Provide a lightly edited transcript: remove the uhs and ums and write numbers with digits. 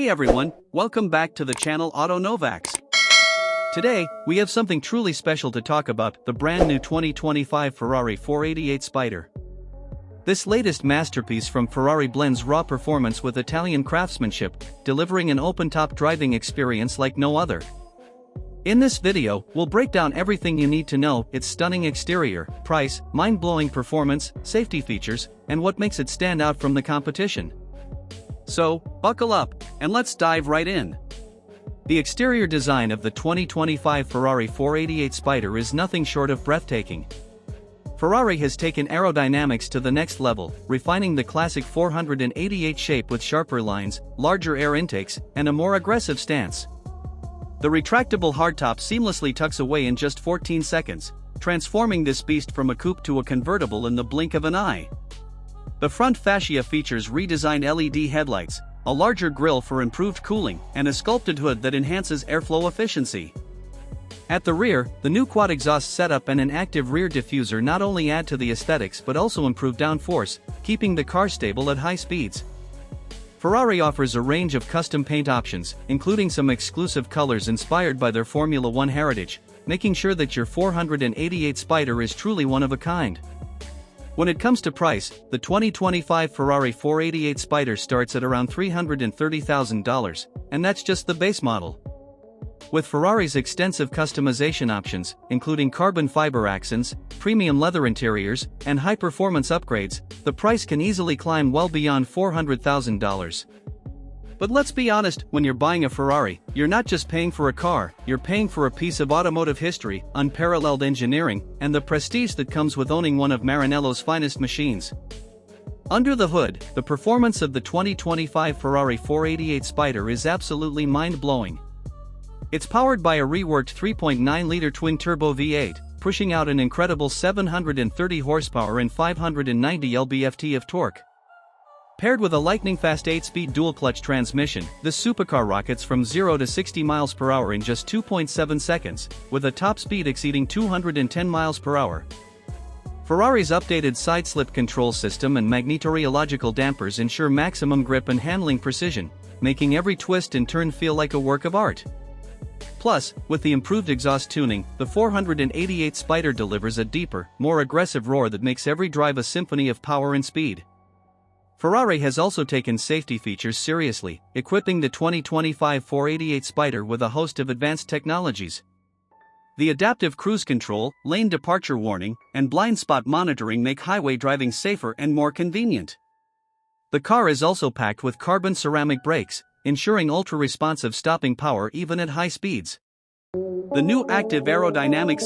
Hey everyone, welcome back to the channel Auto Novax. Today, we have something truly special to talk about, the brand new 2025 Ferrari 488 Spider. This latest masterpiece from Ferrari blends raw performance with Italian craftsmanship, delivering an open-top driving experience like no other. In this video, we'll break down everything you need to know: its stunning exterior, price, mind-blowing performance, safety features, and what makes it stand out from the competition. So, buckle up, and let's dive right in. The exterior design of the 2025 Ferrari 488 Spider is nothing short of breathtaking. Ferrari has taken aerodynamics to the next level, refining the classic 488 shape with sharper lines, larger air intakes, and a more aggressive stance. The retractable hardtop seamlessly tucks away in just 14 seconds, transforming this beast from a coupe to a convertible in the blink of an eye. The front fascia features redesigned LED headlights, a larger grille for improved cooling, and a sculpted hood that enhances airflow efficiency. At the rear, the new quad exhaust setup and an active rear diffuser not only add to the aesthetics but also improve downforce, keeping the car stable at high speeds. Ferrari offers a range of custom paint options, including some exclusive colors inspired by their Formula One heritage, making sure that your 488 Spider is truly one of a kind. When it comes to price, the 2025 Ferrari 488 Spider starts at around $330,000, and that's just the base model. With Ferrari's extensive customization options, including carbon fiber accents, premium leather interiors, and high-performance upgrades, the price can easily climb well beyond $400,000. But let's be honest, when you're buying a Ferrari, you're not just paying for a car, you're paying for a piece of automotive history, unparalleled engineering, and the prestige that comes with owning one of Maranello's finest machines. Under the hood, the performance of the 2025 Ferrari 488 Spider is absolutely mind-blowing. It's powered by a reworked 3.9-liter twin-turbo V8, pushing out an incredible 730 horsepower and 590 lb-ft of torque. Paired with a lightning-fast 8-speed dual-clutch transmission, this supercar rockets from 0 to 60 miles per hour in just 2.7 seconds, with a top speed exceeding 210 miles per hour. Ferrari's updated side-slip control system and magnetorheological dampers ensure maximum grip and handling precision, making every twist and turn feel like a work of art. Plus, with the improved exhaust tuning, the 488 Spider delivers a deeper, more aggressive roar that makes every drive a symphony of power and speed. Ferrari has also taken safety features seriously, equipping the 2025 488 Spider with a host of advanced technologies. The adaptive cruise control, lane departure warning, and blind spot monitoring make highway driving safer and more convenient. The car is also packed with carbon ceramic brakes, ensuring ultra-responsive stopping power even at high speeds. The new active aerodynamics